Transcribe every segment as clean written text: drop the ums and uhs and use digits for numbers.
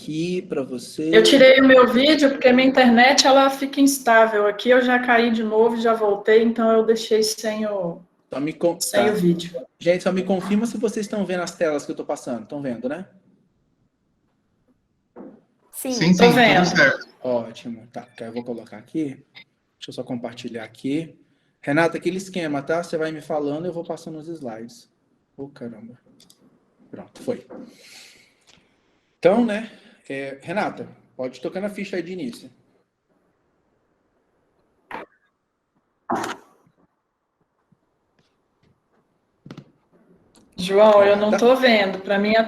aqui para você. Eu tirei o meu vídeo porque minha internet ela fica instável. Aqui eu já caí de novo, já voltei, então eu deixei sem o vídeo. Gente, só me confirma se vocês estão vendo as telas que eu estou passando. Estão vendo, né? Sim, tudo certo. Ótimo. Tá, eu vou colocar aqui. Deixa eu só compartilhar aqui. Renata, aquele esquema, tá? Você vai me falando, eu vou passando os slides. Caramba. Pronto, foi. Então, né? Renata, pode tocar na ficha aí de início. João, eu não estou vendo. Para mim, a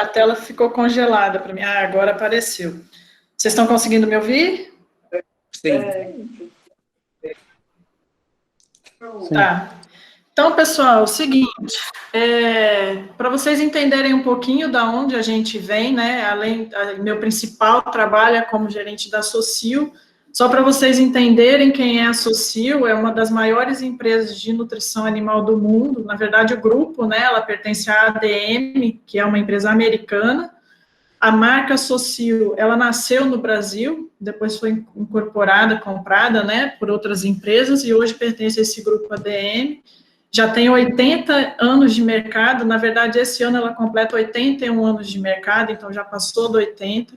tela ficou congelada. Para mim, agora apareceu. Vocês estão conseguindo me ouvir? Sim. Tá. Então, pessoal, é o seguinte, para vocês entenderem um pouquinho da onde a gente vem, né, meu principal trabalho é como gerente da Socio, só para vocês entenderem quem é a Socio, é uma das maiores empresas de nutrição animal do mundo, na verdade o grupo, né, ela pertence à ADM, que é uma empresa americana. A marca Socio, ela nasceu no Brasil, depois foi incorporada, comprada, né, por outras empresas, e hoje pertence a esse grupo ADM. Já tem 80 anos de mercado, na verdade, esse ano ela completa 81 anos de mercado, então já passou do 80,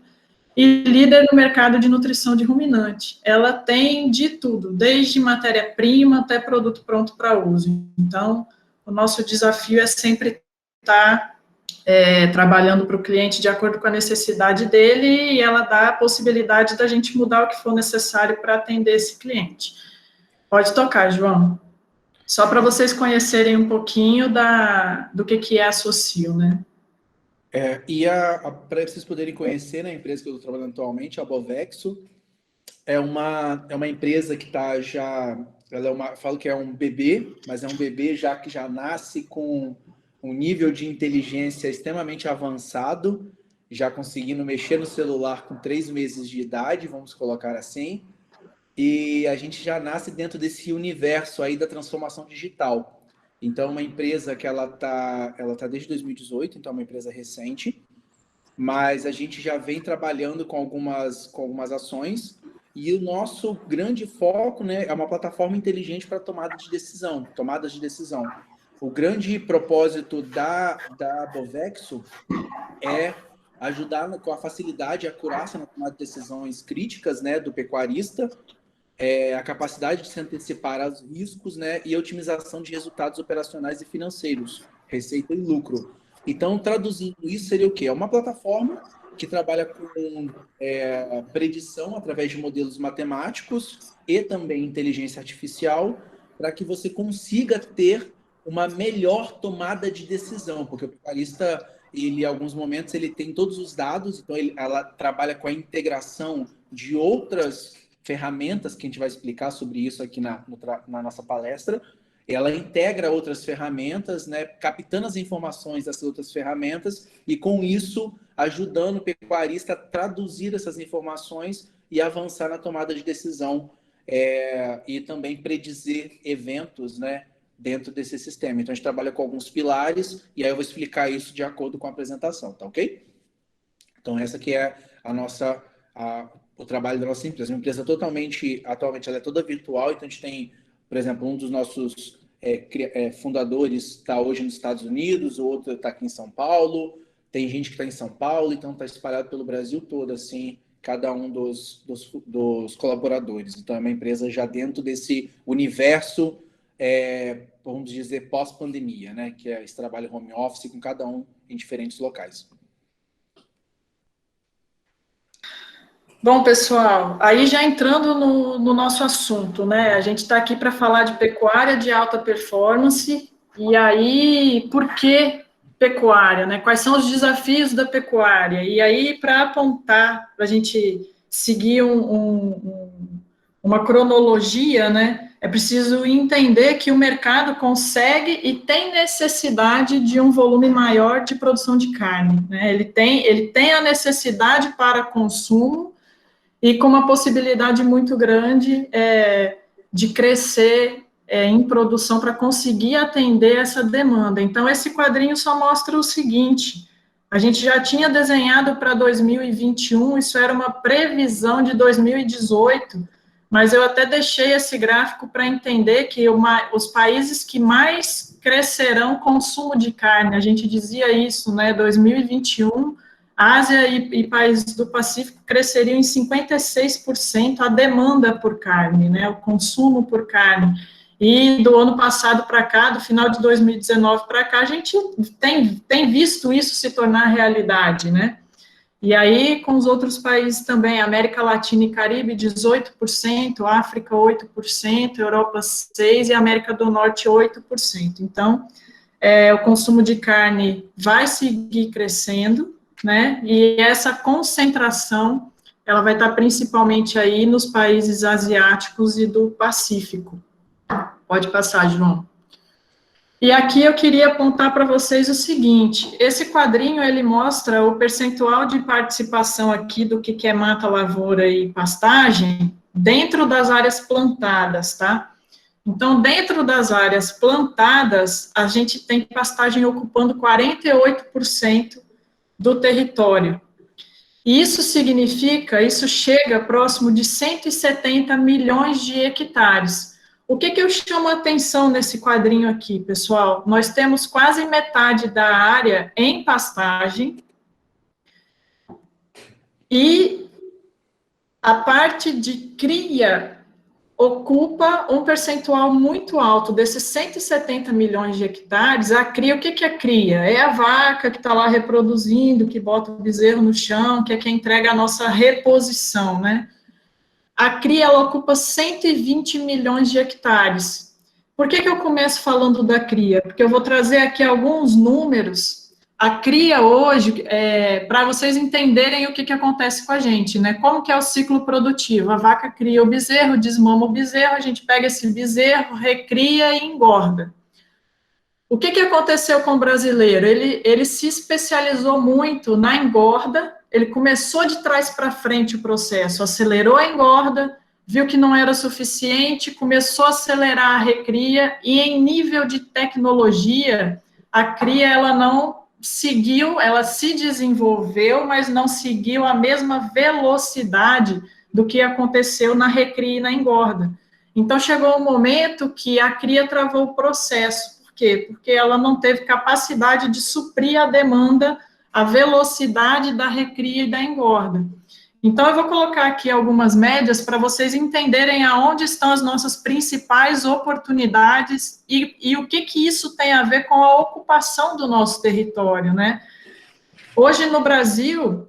e líder no mercado de nutrição de ruminante. Ela tem de tudo, desde matéria-prima até produto pronto para uso. Então, o nosso desafio é sempre estar trabalhando para o cliente de acordo com a necessidade dele, e ela dá a possibilidade da gente mudar o que for necessário para atender esse cliente. Pode tocar, João. Só para vocês conhecerem um pouquinho do que é a Socio, né? Para vocês poderem conhecer, né, a empresa que eu estou trabalhando atualmente, a Bovexo, é uma empresa que está já... falo que é um bebê, mas é um bebê que já nasce com um nível de inteligência extremamente avançado, já conseguindo mexer no celular com 3 meses de idade, vamos colocar assim, e a gente já nasce dentro desse universo aí da transformação digital. Então, é uma empresa que ela tá desde 2018, então é uma empresa recente, mas a gente já vem trabalhando com algumas ações, e o nosso grande foco, né, é uma plataforma inteligente para tomadas de decisão. O grande propósito da Bovexo é ajudar com a facilidade e acurácia na tomada de decisões críticas, né, do pecuarista, a capacidade de se antecipar aos riscos, né, e a otimização de resultados operacionais e financeiros, receita e lucro. Então, traduzindo isso, seria o quê? É uma plataforma que trabalha com predição através de modelos matemáticos e também inteligência artificial, para que você consiga ter uma melhor tomada de decisão, porque o pecuarista, em alguns momentos, ele tem todos os dados, então ela trabalha com a integração de outras ferramentas, que a gente vai explicar sobre isso aqui na nossa palestra. Ela integra outras ferramentas, né, captando as informações dessas outras ferramentas e, com isso, ajudando o pecuarista a traduzir essas informações e avançar na tomada de decisão e também predizer eventos, né, dentro desse sistema. Então, a gente trabalha com alguns pilares e aí eu vou explicar isso de acordo com a apresentação, tá ok? Então, essa aqui é o trabalho da nossa empresa. Uma empresa atualmente ela é toda virtual, então a gente tem, por exemplo, um dos nossos fundadores está hoje nos Estados Unidos, o outro está aqui em São Paulo, tem gente que está em São Paulo, então está espalhado pelo Brasil todo, assim, cada um dos colaboradores. Então, é uma empresa já dentro desse universo, vamos dizer, pós-pandemia, né? Que é esse trabalho home office com cada um em diferentes locais. Bom, pessoal, aí já entrando no nosso assunto, né? A gente está aqui para falar de pecuária de alta performance, e aí, por que pecuária, né? Quais são os desafios da pecuária? E aí, para apontar, para a gente seguir uma cronologia, né? É preciso entender que o mercado consegue e tem necessidade de um volume maior de produção de carne, né? Ele tem a necessidade para consumo, e com uma possibilidade muito grande de crescer em produção para conseguir atender essa demanda. Então, esse quadrinho só mostra o seguinte: A gente já tinha desenhado para 2021, isso era uma previsão de 2018, mas eu até deixei esse gráfico para entender que os países que mais crescerão consumo de carne, a gente dizia isso, né, 2021, Ásia e países do Pacífico cresceriam em 56% a demanda por carne, né, o consumo por carne. E do ano passado para cá, do final de 2019 para cá, a gente tem visto isso se tornar realidade, né? E aí, com os outros países também, América Latina e Caribe, 18%, África, 8%, Europa, 6%, e América do Norte, 8%. Então, o consumo de carne vai seguir crescendo, né? E essa concentração, ela vai estar principalmente aí nos países asiáticos e do Pacífico. Pode passar, João. E aqui eu queria apontar para vocês o seguinte, esse quadrinho, ele mostra o percentual de participação aqui do que é mata, lavoura e pastagem dentro das áreas plantadas, tá? Então, dentro das áreas plantadas, a gente tem pastagem ocupando 48% do território. Isso significa, isso chega próximo de 170 milhões de hectares. O que eu chamo a atenção nesse quadrinho aqui, pessoal? Nós temos quase metade da área em pastagem e a parte de cria ocupa um percentual muito alto desses 170 milhões de hectares. A cria, o que é cria? É a vaca que está lá reproduzindo, que bota o bezerro no chão, que é quem entrega a nossa reposição, né? A cria, ela ocupa 120 milhões de hectares. Por que eu começo falando da cria? Porque eu vou trazer aqui alguns números. A cria hoje, para vocês entenderem o que acontece com a gente, né? Como que é o ciclo produtivo? A vaca cria o bezerro, desmama o bezerro, a gente pega esse bezerro, recria e engorda. O que aconteceu com o brasileiro? Ele se especializou muito na engorda, ele começou de trás para frente o processo, acelerou a engorda, viu que não era suficiente, começou a acelerar a recria, e em nível de tecnologia, a cria, ela não seguiu, ela se desenvolveu, mas não seguiu a mesma velocidade do que aconteceu na recria e na engorda. Então, chegou um momento que a cria travou o processo. Por quê? Porque ela não teve capacidade de suprir a demanda, a velocidade da recria e da engorda. Então, eu vou colocar aqui algumas médias para vocês entenderem aonde estão as nossas principais oportunidades e o que isso tem a ver com a ocupação do nosso território, né? Hoje, no Brasil,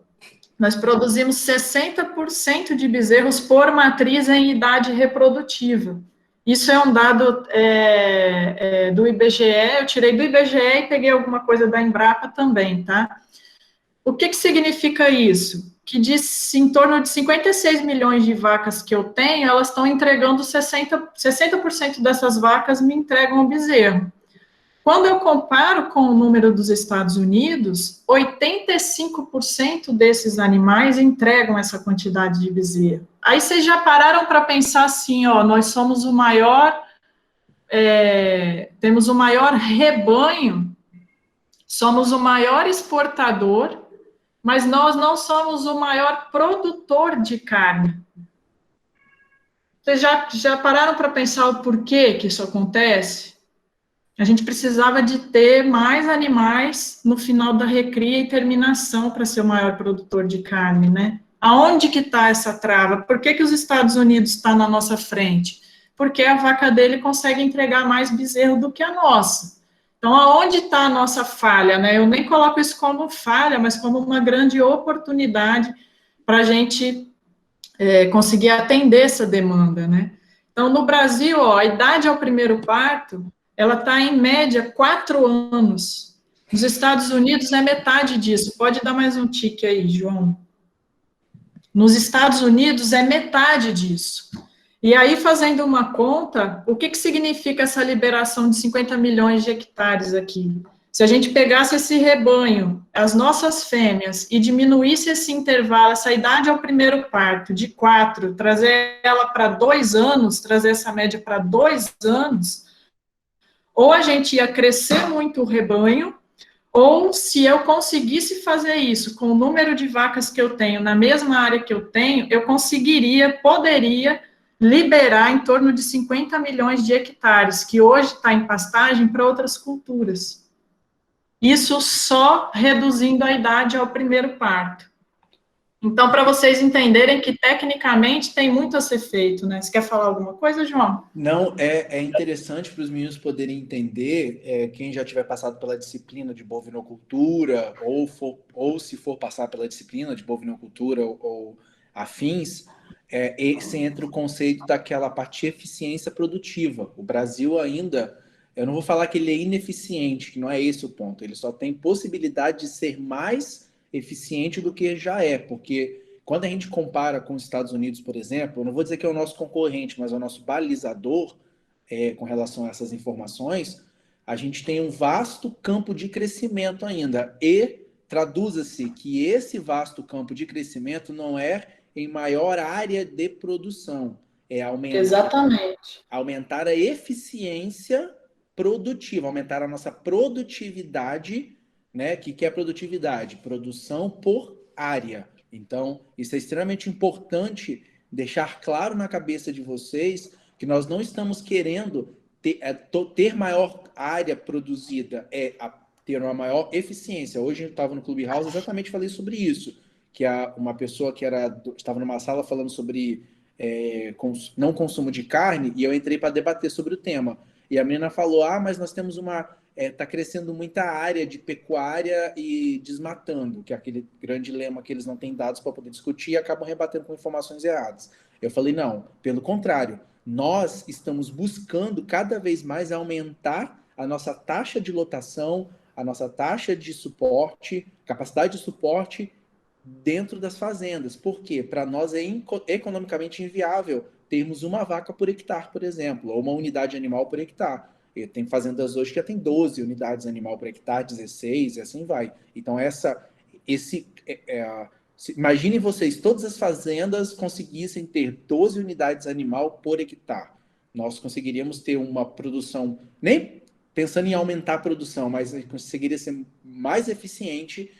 nós produzimos 60% de bezerros por matriz em idade reprodutiva. Isso é um dado do IBGE, eu tirei do IBGE e peguei alguma coisa da Embrapa também, tá? O que significa isso? Que em torno de 56 milhões de vacas que eu tenho, elas estão entregando 60% dessas vacas me entregam o bezerro. Quando eu comparo com o número dos Estados Unidos, 85% desses animais entregam essa quantidade de bezerro. Aí vocês já pararam para pensar assim, ó, nós somos o maior, temos o maior rebanho, somos o maior exportador, mas nós não somos o maior produtor de carne. Vocês já pararam para pensar o porquê que isso acontece? A gente precisava de ter mais animais no final da recria e terminação para ser o maior produtor de carne, né? Aonde que está essa trava? Por que os Estados Unidos estão na nossa frente? Porque a vaca dele consegue entregar mais bezerro do que a nossa. Então, aonde está a nossa falha, né? Eu nem coloco isso como falha, mas como uma grande oportunidade para a gente conseguir atender essa demanda, né? Então, no Brasil, ó, a idade ao primeiro parto, ela está em média 4 anos. Nos Estados Unidos é metade disso. Pode dar mais um tique aí, João. Nos Estados Unidos é metade disso. E aí, fazendo uma conta, o que significa essa liberação de 50 milhões de hectares aqui? Se a gente pegasse esse rebanho, as nossas fêmeas, e diminuísse esse intervalo, essa idade ao primeiro parto, de 4, trazer ela para 2 anos, trazer essa média para 2 anos, ou a gente ia crescer muito o rebanho, ou se eu conseguisse fazer isso com o número de vacas que eu tenho na mesma área que eu tenho, eu poderia liberar em torno de 50 milhões de hectares, que hoje está em pastagem para outras culturas. Isso só reduzindo a idade ao primeiro parto. Então, para vocês entenderem que, tecnicamente, tem muito a ser feito, né? Você quer falar alguma coisa, João? Não, é interessante para os meninos poderem entender, quem já tiver passado pela disciplina de bovinocultura, ou se for passar pela disciplina de bovinocultura ou afins, esse entra o conceito daquela parte de eficiência produtiva. O Brasil ainda, eu não vou falar que ele é ineficiente, que não é esse o ponto, ele só tem possibilidade de ser mais eficiente do que já é, porque quando a gente compara com os Estados Unidos, por exemplo, eu não vou dizer que é o nosso concorrente, mas é o nosso balizador com relação a essas informações, a gente tem um vasto campo de crescimento ainda. E traduza-se que esse vasto campo de crescimento não é em maior área de produção, é aumentar a eficiência produtiva, aumentar a nossa produtividade, né? O que é produtividade? Produção por área. Então, isso é extremamente importante deixar claro na cabeça de vocês que nós não estamos querendo ter maior área produzida, ter uma maior eficiência. Hoje eu estava no Clubhouse, exatamente falei sobre isso, que uma pessoa que estava numa sala falando sobre não consumo de carne, e eu entrei para debater sobre o tema. E a menina falou, mas nós temos está crescendo muita área de pecuária e desmatando, que é aquele grande lema que eles não têm dados para poder discutir e acabam rebatendo com informações erradas. Eu falei, não, pelo contrário, nós estamos buscando cada vez mais aumentar a nossa taxa de lotação, a nossa taxa de suporte, capacidade de suporte dentro das fazendas. Por quê? Para nós é economicamente inviável termos uma vaca por hectare, por exemplo, ou uma unidade animal por hectare. Tem fazendas hoje que já tem 12 unidades animal por hectare, 16, e assim vai. Então, imaginem vocês, todas as fazendas conseguissem ter 12 unidades animal por hectare. Nós conseguiríamos ter uma produção, nem pensando em aumentar a produção, mas conseguiria ser mais eficiente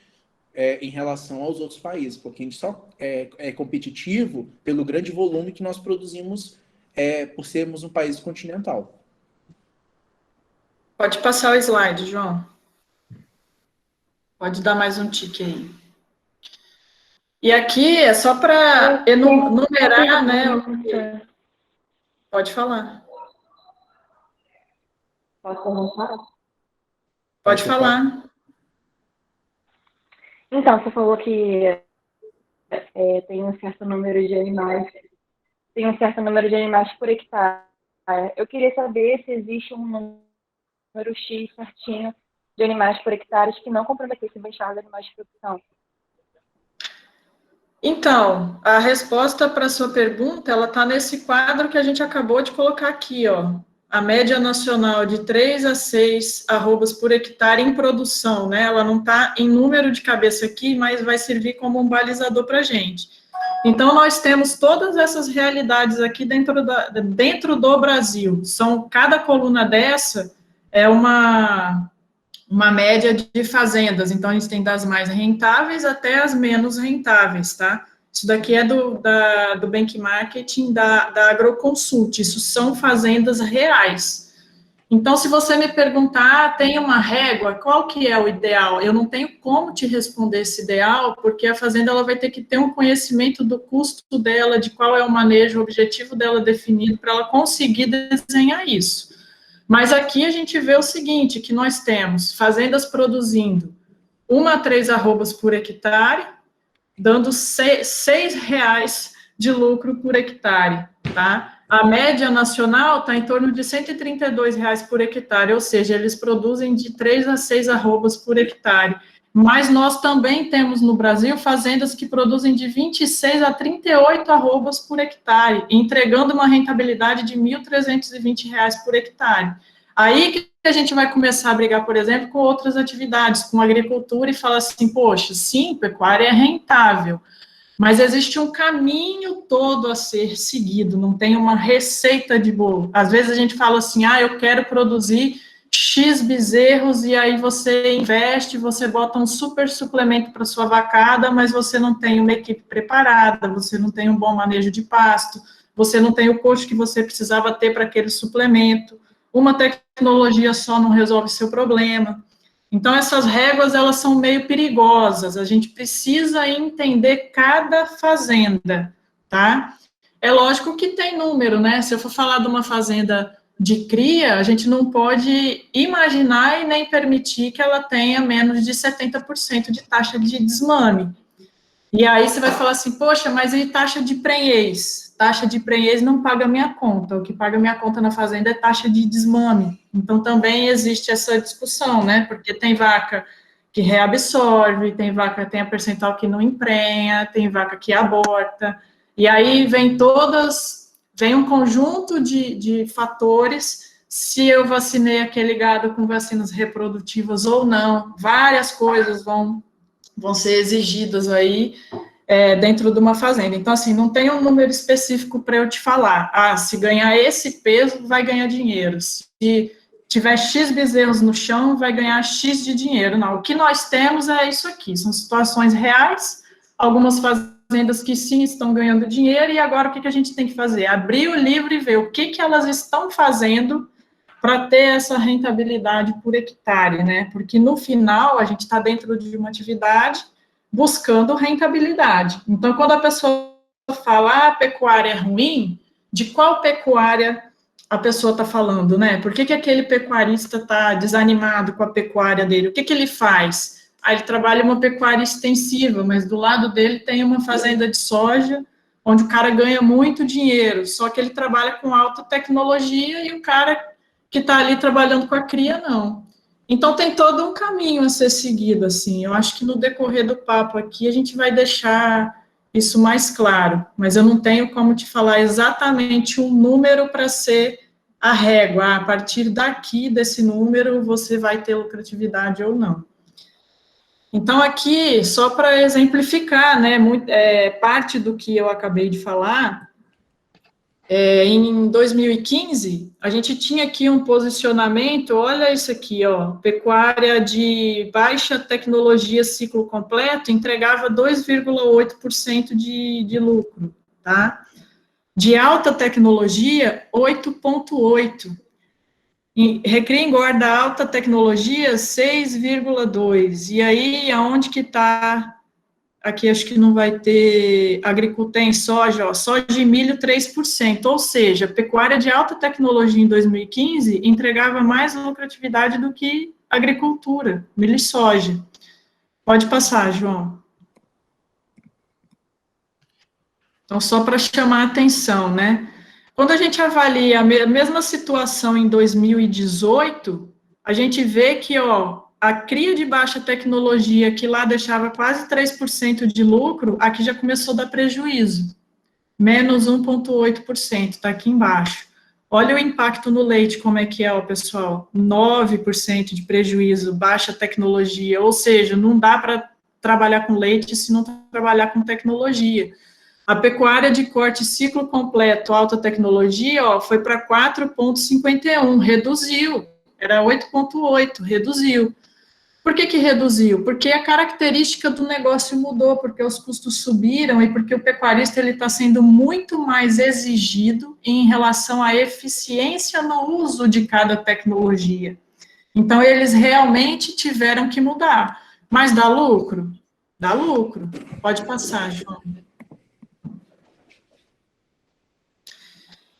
em relação aos outros países, porque a gente só é competitivo pelo grande volume que nós produzimos por sermos um país continental. Pode passar o slide, João. Pode dar mais um tique aí. E aqui é só para enumerar, né? Pode falar. Posso perguntar? Pode falar. Então, você falou que tem um certo número de animais, por hectare. Eu queria saber se existe um número X certinho de animais por hectare que não comprometesse deixar os animais de produção. Então, a resposta para a sua pergunta, ela está nesse quadro que a gente acabou de colocar aqui, ó. A média nacional de 3 a 6 arrobas por hectare em produção, né? Ela não está em número de cabeça aqui, mas vai servir como um balizador para a gente. Então, nós temos todas essas realidades aqui dentro do Brasil. Cada coluna dessa é uma média de fazendas. Então, a gente tem das mais rentáveis até as menos rentáveis, tá? Isso daqui é do benchmarking da Agroconsult. Isso são fazendas reais. Então, se você me perguntar, tem uma régua, qual que é o ideal? Eu não tenho como te responder esse ideal, porque a fazenda ela vai ter que ter um conhecimento do custo dela, de qual é o manejo, o objetivo dela definido, para ela conseguir desenhar isso. Mas aqui a gente vê o seguinte, que nós temos fazendas produzindo 1 a 3 arrobas por hectare, dando R$6 de lucro por hectare, tá? A média nacional está em torno de R$132 por hectare, ou seja, eles produzem de 3 a 6 arrobas por hectare. Mas nós também temos no Brasil fazendas que produzem de 26 a 38 arrobas por hectare, entregando uma rentabilidade de R$1.320 por hectare. Aí que a gente vai começar a brigar, por exemplo, com outras atividades, com agricultura, e falar assim, poxa, sim, pecuária é rentável, mas existe um caminho todo a ser seguido, não tem uma receita de bolo. Às vezes a gente fala assim, eu quero produzir X bezerros, e aí você investe, você bota um super suplemento para sua vacada, mas você não tem uma equipe preparada, você não tem um bom manejo de pasto, você não tem o custo que você precisava ter para aquele suplemento, uma tecnologia só não resolve seu problema. Então, essas réguas, elas são meio perigosas, a gente precisa entender cada fazenda, tá? É lógico que tem número, né? Se eu for falar de uma fazenda de cria, a gente não pode imaginar e nem permitir que ela tenha menos de 70% de taxa de desmame. E aí você vai falar assim, poxa, mas e taxa de prenhez? Taxa de prenhez não paga minha conta, o que paga minha conta na fazenda é taxa de desmame. Então, também existe essa discussão, né? Porque tem vaca que reabsorve, tem vaca que tem a percentual que não emprenha, tem vaca que aborta, e aí vem um conjunto de fatores, se eu vacinei aquele gado com vacinas reprodutivas ou não, várias coisas vão ser exigidas aí dentro de uma fazenda. Então, assim, não tem um número específico para eu te falar. Ah, se ganhar esse peso, vai ganhar dinheiro. Se tiver X bezerros no chão, vai ganhar X de dinheiro. Não, o que nós temos é isso aqui, são situações reais, algumas fazendas que sim estão ganhando dinheiro, e agora o que a gente tem que fazer? Abrir o livro e ver o que elas estão fazendo para ter essa rentabilidade por hectare, né? Porque no final a gente está dentro de uma atividade buscando rentabilidade. Então, quando a pessoa fala, a pecuária é ruim, de qual pecuária a pessoa está falando, né? Por que aquele pecuarista está desanimado com a pecuária dele? O que ele faz? Aí ele trabalha uma pecuária extensiva, mas do lado dele tem uma fazenda de soja, onde o cara ganha muito dinheiro, só que ele trabalha com alta tecnologia e o cara que está ali trabalhando com a cria, não. Então, tem todo um caminho a ser seguido, assim. Eu acho que no decorrer do papo aqui, a gente vai deixar isso mais claro, mas eu não tenho como te falar exatamente um número para ser a régua. A partir daqui, desse número, você vai ter lucratividade ou não. Então, aqui, só para exemplificar, né, parte do que eu acabei de falar, em 2015, a gente tinha aqui um posicionamento, olha isso aqui, ó, pecuária de baixa tecnologia ciclo completo, entregava 2,8% de lucro, tá? De alta tecnologia, 8,8%. Recria e engorda alta tecnologia, 6,2%. E aí, aonde que está? Aqui acho que não vai ter agricultura em soja, ó, soja e milho 3%, ou seja, pecuária de alta tecnologia em 2015 entregava mais lucratividade do que agricultura, milho e soja. Pode passar, João. Então, só para chamar a atenção, né? Quando a gente avalia a mesma situação em 2018, a gente vê que, ó, a cria de baixa tecnologia, que lá deixava quase 3% de lucro, aqui já começou a dar prejuízo, menos 1,8%, está aqui embaixo. Olha o impacto no leite, como é que é, ó, pessoal, 9% de prejuízo, baixa tecnologia, ou seja, não dá para trabalhar com leite se não trabalhar com tecnologia. A pecuária de corte ciclo completo, alta tecnologia, ó, foi para 4,51, reduziu, era 8,8, reduziu. Por que reduziu? Porque a característica do negócio mudou, porque os custos subiram e porque o pecuarista ele está sendo muito mais exigido em relação à eficiência no uso de cada tecnologia. Então, eles realmente tiveram que mudar. Mas dá lucro? Dá lucro. Pode passar, João.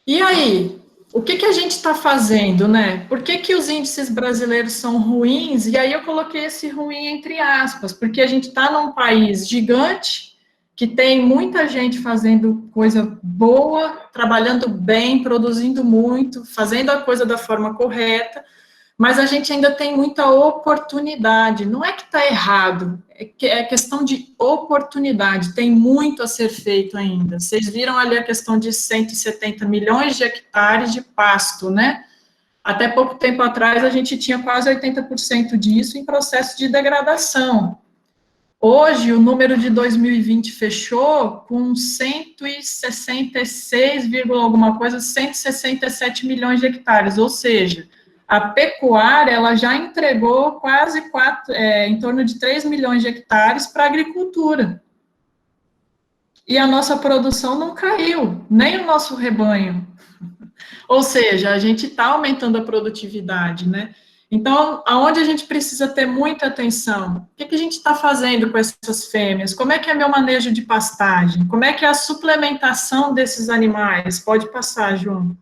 E aí? O que a gente está fazendo, né? Por que os índices brasileiros são ruins? E aí eu coloquei esse ruim entre aspas, porque a gente está num país gigante, que tem muita gente fazendo coisa boa, trabalhando bem, produzindo muito, fazendo a coisa da forma correta, mas a gente ainda tem muita oportunidade. Não é que está errado, é questão de oportunidade, tem muito a ser feito ainda. Vocês viram ali a questão de 170 milhões de hectares de pasto, né? Até pouco tempo atrás, a gente tinha quase 80% disso em processo de degradação. Hoje, o número de 2020 fechou com 166, alguma coisa, 167 milhões de hectares, ou seja, A pecuária, ela já entregou quase em torno de 3 milhões de hectares para a agricultura. E a nossa produção não caiu, nem o nosso rebanho. Ou seja, a gente está aumentando a produtividade, né? Então, aonde a gente precisa ter muita atenção? O que a gente está fazendo com essas fêmeas? Como é que é meu manejo de pastagem? Como é que é a suplementação desses animais? Pode passar, João.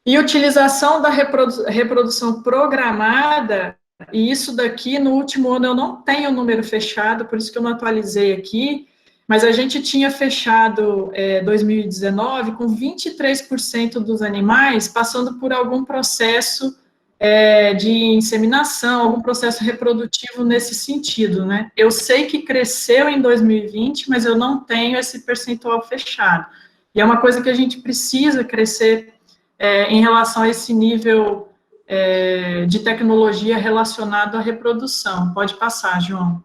E utilização da reprodução programada, e isso daqui, no último ano, eu não tenho o número fechado, por isso que eu não atualizei aqui, mas a gente tinha fechado 2019 com 23% dos animais passando por algum processo de inseminação, algum processo reprodutivo nesse sentido, né? Eu sei que cresceu em 2020, mas eu não tenho esse percentual fechado. E é uma coisa que a gente precisa crescer em relação a esse nível de tecnologia relacionado à reprodução. Pode passar, João.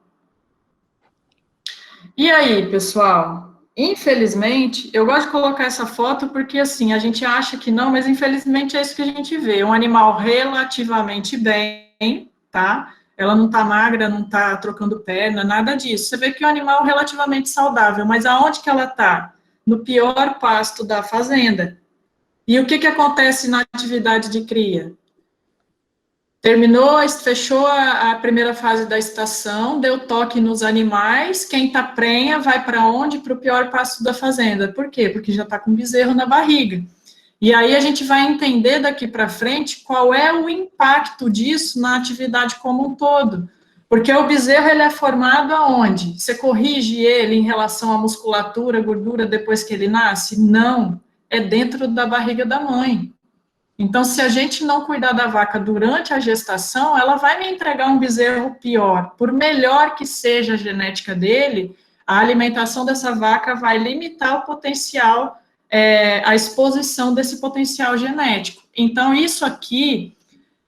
E aí, pessoal? Infelizmente, eu gosto de colocar essa foto porque, assim, a gente acha que não, mas infelizmente é isso que a gente vê. Um animal relativamente bem, tá? Ela não tá magra, não tá trocando perna, nada disso. Você vê que é um animal relativamente saudável, mas aonde que ela tá? No pior pasto da fazenda. E o que acontece na atividade de cria? Terminou, fechou a primeira fase da estação, deu toque nos animais, quem tá prenha vai para onde? Para o pior pasto da fazenda. Por quê? Porque já está com bezerro na barriga. E aí a gente vai entender daqui para frente qual é o impacto disso na atividade como um todo. Porque o bezerro, ele é formado aonde? Você corrige ele em relação à musculatura, gordura, depois que ele nasce? Não, é dentro da barriga da mãe. Então, se a gente não cuidar da vaca durante a gestação, ela vai me entregar um bezerro pior. Por melhor que seja a genética dele, a alimentação dessa vaca vai limitar o potencial, a exposição desse potencial genético. Então, isso aqui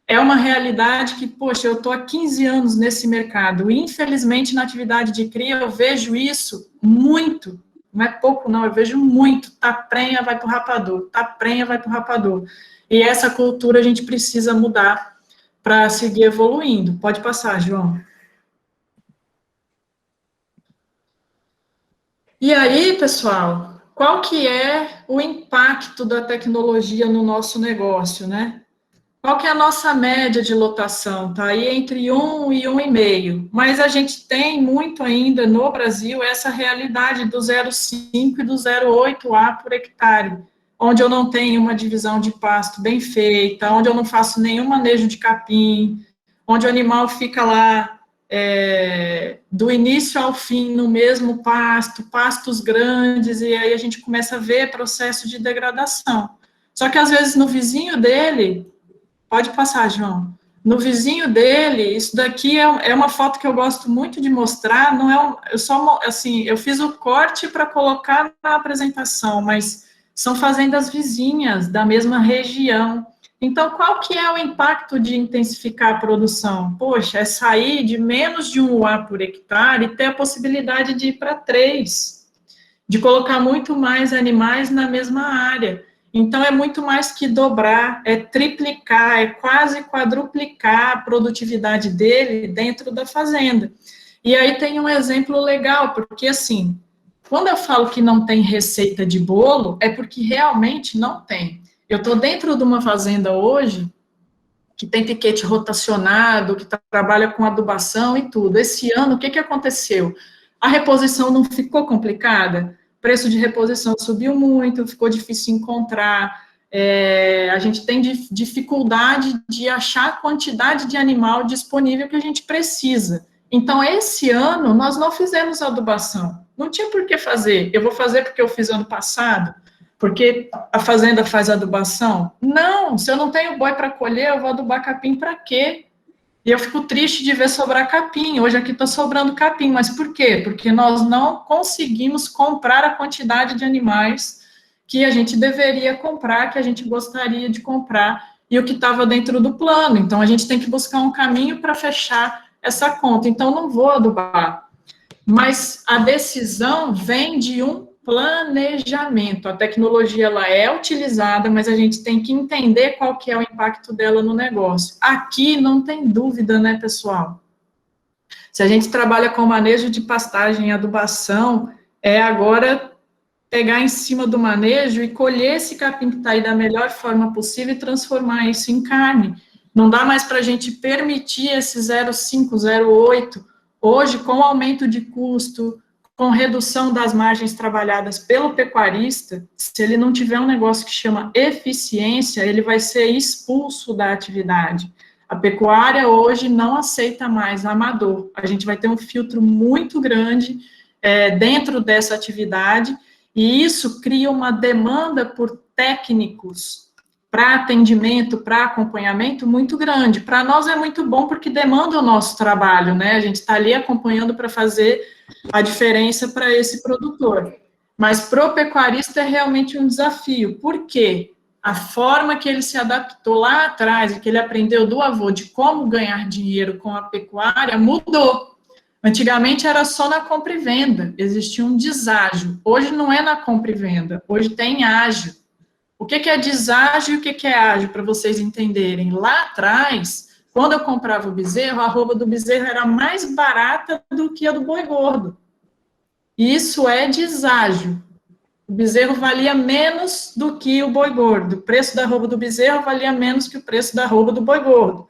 é uma realidade que, poxa, eu estou há 15 anos nesse mercado, e infelizmente na atividade de cria eu vejo isso muito, não é pouco não, eu vejo muito, tá prenha, vai para o rapador, tá prenha, vai para o rapador. E essa cultura a gente precisa mudar para seguir evoluindo. Pode passar, João. E aí, pessoal, qual que é o impacto da tecnologia no nosso negócio, né? Qual que é a nossa média de lotação? Tá aí entre 1 e 1,5. Mas a gente tem muito ainda no Brasil essa realidade do 0,5 e do 0,8 A por hectare, onde eu não tenho uma divisão de pasto bem feita, onde eu não faço nenhum manejo de capim, onde o animal fica lá do início ao fim no mesmo pasto, pastos grandes, e aí a gente começa a ver processo de degradação. Só que às vezes no vizinho dele, pode passar, João, no vizinho dele, isso daqui é uma foto que eu gosto muito de mostrar, não é eu fiz o corte para colocar na apresentação, mas são fazendas vizinhas da mesma região. Então, qual que é o impacto de intensificar a produção? Poxa, é sair de menos de 1 UA por hectare e ter a possibilidade de ir para 3, de colocar muito mais animais na mesma área. Então, é muito mais que dobrar, é triplicar, é quase quadruplicar a produtividade dele dentro da fazenda. E aí tem um exemplo legal, porque assim, quando eu falo que não tem receita de bolo, é porque realmente não tem. Eu estou dentro de uma fazenda hoje, que tem piquete rotacionado, que trabalha com adubação e tudo. Esse ano, o que aconteceu? A reposição não ficou complicada? O preço de reposição subiu muito, ficou difícil encontrar, a gente tem dificuldade de achar a quantidade de animal disponível que a gente precisa. Então, esse ano, nós não fizemos adubação. Não tinha por que fazer. Eu vou fazer porque eu fiz ano passado? Porque a fazenda faz adubação? Não, se eu não tenho boi para colher, eu vou adubar capim para quê? E eu fico triste de ver sobrar capim. Hoje aqui está sobrando capim, mas por quê? Porque nós não conseguimos comprar a quantidade de animais que a gente deveria comprar, que a gente gostaria de comprar, e o que estava dentro do plano. Então, a gente tem que buscar um caminho para fechar essa conta. Então, não vou adubar. Mas a decisão vem de um planejamento. A tecnologia, ela é utilizada, mas a gente tem que entender qual que é o impacto dela no negócio. Aqui não tem dúvida, né, pessoal? Se a gente trabalha com manejo de pastagem e adubação, é agora pegar em cima do manejo e colher esse capim que está aí da melhor forma possível e transformar isso em carne. Não dá mais para a gente permitir esse 0,5, 0,8. Hoje, com aumento de custo, com redução das margens trabalhadas pelo pecuarista, se ele não tiver um negócio que chama eficiência, ele vai ser expulso da atividade. A pecuária hoje não aceita mais amador. A gente vai ter um filtro muito grande dentro dessa atividade, e isso cria uma demanda por técnicos para atendimento, para acompanhamento muito grande. Para nós é muito bom porque demanda o nosso trabalho, né? A gente está ali acompanhando para fazer a diferença para esse produtor. Mas para o pecuarista é realmente um desafio. Por quê? A forma que ele se adaptou lá atrás, e que ele aprendeu do avô de como ganhar dinheiro com a pecuária, mudou. Antigamente era só na compra e venda, existia um deságio. Hoje não é na compra e venda, hoje tem ágio. O que é deságio e o que é ágio, para vocês entenderem? Lá atrás, quando eu comprava o bezerro, a arroba do bezerro era mais barata do que a do boi gordo. Isso é deságio. O bezerro valia menos do que o boi gordo. O preço da arroba do bezerro valia menos que o preço da arroba do boi gordo.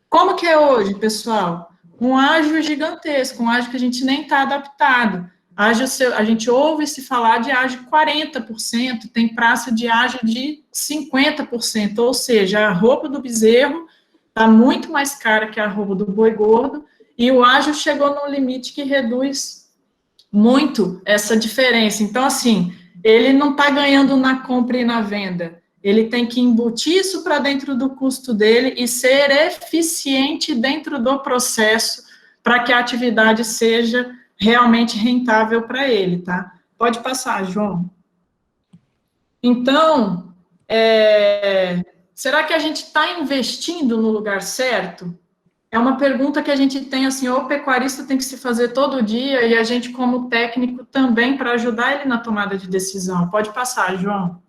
Como que é hoje, pessoal? Um ágio gigantesco, um ágio que a gente nem está adaptado. Ágio, a gente ouve se falar de ágio 40%, tem praça de ágio de 50%, ou seja, a arroba do bezerro está muito mais cara que a arroba do boi gordo, e o ágio chegou num limite que reduz muito essa diferença. Então, assim, ele não está ganhando na compra e na venda, ele tem que embutir isso para dentro do custo dele e ser eficiente dentro do processo para que a atividade seja realmente rentável para ele, tá? Pode passar, João. Então, será que a gente está investindo no lugar certo? É uma pergunta que a gente tem, assim, o pecuarista tem que se fazer todo dia e a gente, como técnico, também para ajudar ele na tomada de decisão. Pode passar, João.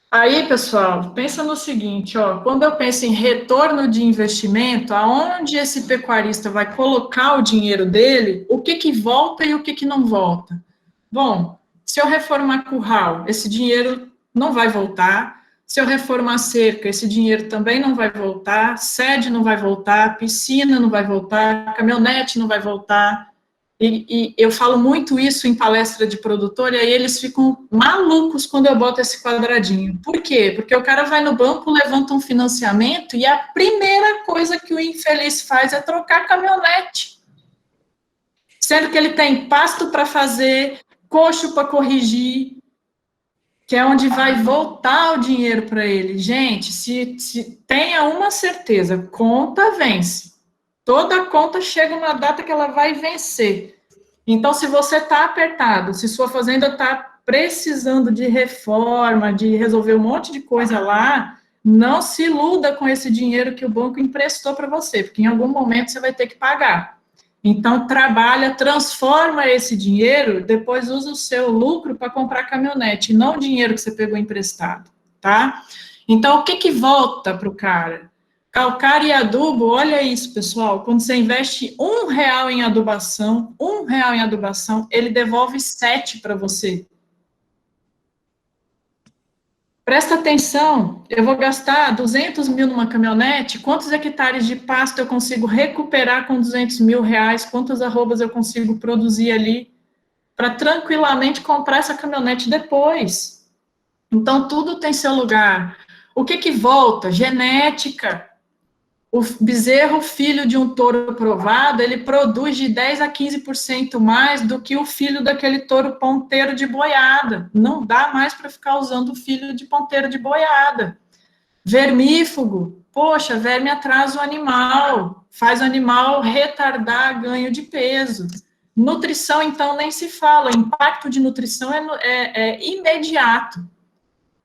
Aí, pessoal, pensa no seguinte, ó, quando eu penso em retorno de investimento, aonde esse pecuarista vai colocar o dinheiro dele, o que volta e o que não volta? Bom, se eu reformar curral, esse dinheiro não vai voltar. Se eu reformar cerca, esse dinheiro também não vai voltar. Sede não vai voltar, piscina não vai voltar, caminhonete não vai voltar. E eu falo muito isso em palestra de produtor, e aí eles ficam malucos quando eu boto esse quadradinho. Por quê? Porque o cara vai no banco, levanta um financiamento, e a primeira coisa que o infeliz faz é trocar caminhonete. Sendo que ele tem pasto para fazer, coxo para corrigir, que é onde vai voltar o dinheiro para ele. Gente, se tenha uma certeza, conta vence. Toda conta chega uma data que ela vai vencer. Então, se você está apertado, se sua fazenda está precisando de reforma, de resolver um monte de coisa lá, não se iluda com esse dinheiro que o banco emprestou para você, porque em algum momento você vai ter que pagar. Então, trabalha, transforma esse dinheiro, depois usa o seu lucro para comprar caminhonete, não o dinheiro que você pegou emprestado, tá? Então, o que volta para o cara? Calcário e adubo, olha isso, pessoal, quando você investe R$1 em adubação, ele devolve 7 para você. Presta atenção, eu vou gastar 200 mil numa caminhonete, quantos hectares de pasto eu consigo recuperar com 200 mil reais, quantas arrobas eu consigo produzir ali, para tranquilamente comprar essa caminhonete depois. Então, tudo tem seu lugar. O que volta? Genética. O bezerro, filho de um touro provado, ele produz de 10% a 15% mais do que o filho daquele touro ponteiro de boiada. Não dá mais para ficar usando o filho de ponteiro de boiada. Vermífugo, poxa, verme atrasa o animal, faz o animal retardar ganho de peso. Nutrição, então, nem se fala. O impacto de nutrição é imediato.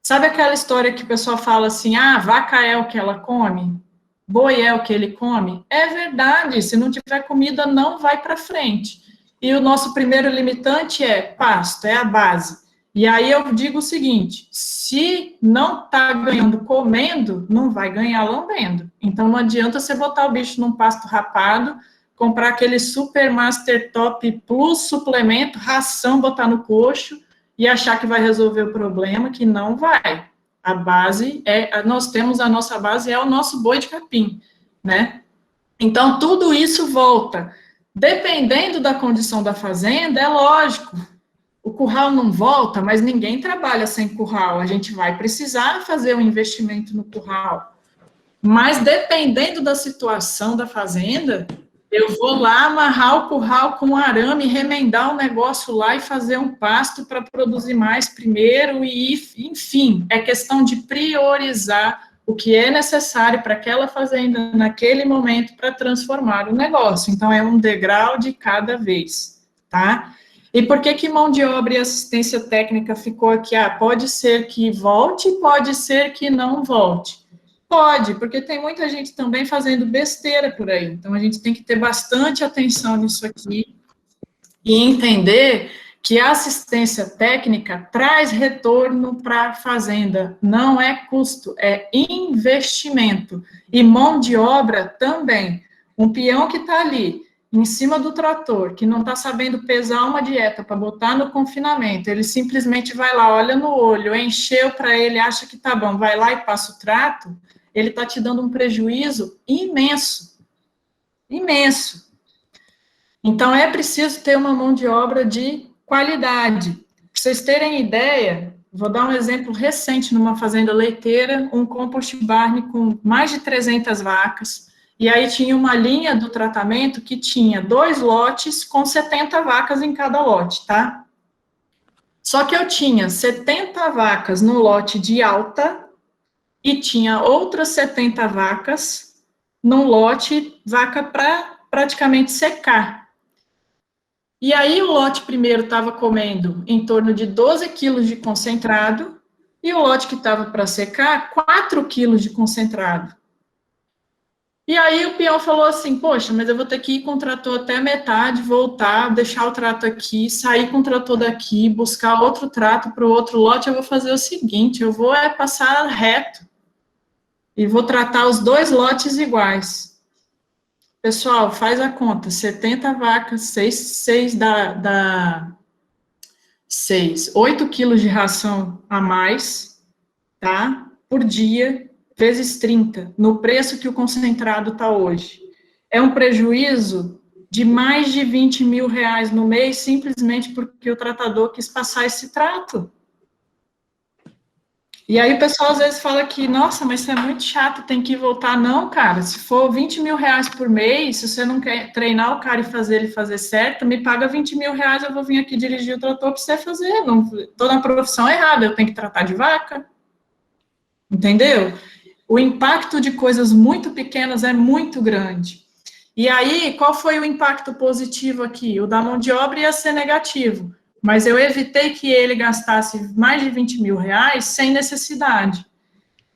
Sabe aquela história que o pessoal fala assim, vaca é o que ela come? Boi é o que ele come? É verdade, se não tiver comida, não vai para frente. e o nosso primeiro limitante é pasto, é a base. E aí eu digo o seguinte, se não está ganhando comendo, não vai ganhar lambendo. Então não adianta você botar o bicho num pasto rapado, comprar aquele Super Master Top Plus suplemento, ração, botar no coxo e achar que vai resolver o problema, que não vai. A base nós temos a nossa base, é o nosso boi de capim, né? Então tudo isso volta. Dependendo da condição da fazenda, é lógico, o curral não volta, mas ninguém trabalha sem curral. A gente vai precisar fazer um investimento no curral. Mas dependendo da situação da fazenda, eu vou lá amarrar o curral com arame, remendar o negócio lá e fazer um pasto para produzir mais primeiro e, enfim, é questão de priorizar o que é necessário para aquela fazenda naquele momento para transformar o negócio. Então, é um degrau de cada vez, tá? E por que mão de obra e assistência técnica ficou aqui? Pode ser que volte, pode ser que não volte. Pode, porque tem muita gente também fazendo besteira por aí. Então, a gente tem que ter bastante atenção nisso aqui e entender que a assistência técnica traz retorno para a fazenda. Não é custo, é investimento. E mão de obra também. Um peão que está ali, em cima do trator, que não está sabendo pesar uma dieta para botar no confinamento, ele simplesmente vai lá, olha no olho, encheu para ele, acha que tá bom, vai lá e passa o trato, ele está te dando um prejuízo imenso, imenso. Então, é preciso ter uma mão de obra de qualidade. Para vocês terem ideia, vou dar um exemplo recente numa fazenda leiteira, um compost barn com mais de 300 vacas, e aí tinha uma linha do tratamento que tinha 2 lotes com 70 vacas em cada lote, tá? Só que eu tinha 70 vacas no lote de alta e tinha outras 70 vacas num lote vaca para praticamente secar. E aí o lote primeiro estava comendo em torno de 12 quilos de concentrado e o lote que estava para secar, 4 quilos de concentrado. E aí o peão falou assim, poxa, mas eu vou ter que ir com o trator até a metade, voltar, deixar o trato aqui, sair com o trator daqui, buscar outro trato para o outro lote, eu vou fazer o seguinte, eu vou passar reto e vou tratar os 2 lotes iguais. Pessoal, faz a conta, 70 vacas, 8 quilos de ração a mais, tá? Por dia, vezes 30, no preço que o concentrado está hoje. É um prejuízo de mais de 20 mil reais no mês, simplesmente porque o tratador quis passar esse trato. E aí o pessoal às vezes fala que, nossa, mas isso é muito chato, tem que voltar. Não, cara, se for 20 mil reais por mês, se você não quer treinar o cara e fazer ele fazer certo, me paga 20 mil reais, eu vou vir aqui dirigir o trator para você fazer. Não, tô na profissão errada, eu tenho que tratar de vaca. Entendeu? O impacto de coisas muito pequenas é muito grande. E aí, qual foi o impacto positivo aqui? O da mão de obra ia ser negativo, mas eu evitei que ele gastasse mais de 20 mil reais sem necessidade,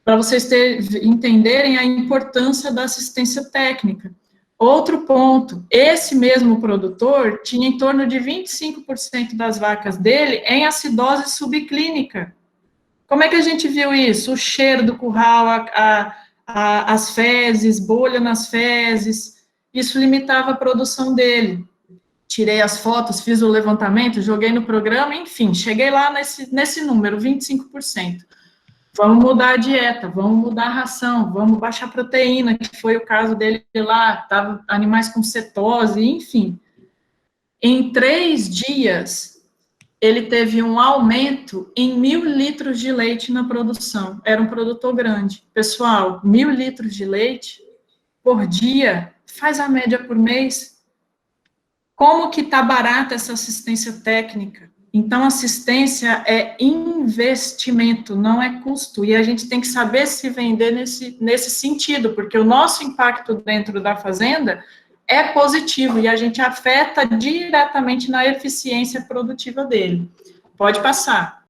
para vocês entenderem a importância da assistência técnica. Outro ponto, esse mesmo produtor tinha em torno de 25% das vacas dele em acidose subclínica. Como é que a gente viu isso? O cheiro do curral, as fezes, bolha nas fezes, isso limitava a produção dele. Tirei as fotos, fiz o levantamento, joguei no programa, enfim, cheguei lá nesse número, 25%. Vamos mudar a dieta, vamos mudar a ração, vamos baixar a proteína, que foi o caso dele lá, tava animais com cetose, enfim. Em 3 dias, ele teve um aumento em 1.000 litros de leite na produção. Era um produtor grande. Pessoal, 1.000 litros de leite por dia, faz a média por mês. Como que está barata essa assistência técnica? Então, assistência é investimento, não é custo. E a gente tem que saber se vender nesse sentido, porque o nosso impacto dentro da fazenda é positivo e a gente afeta diretamente na eficiência produtiva dele. Pode passar.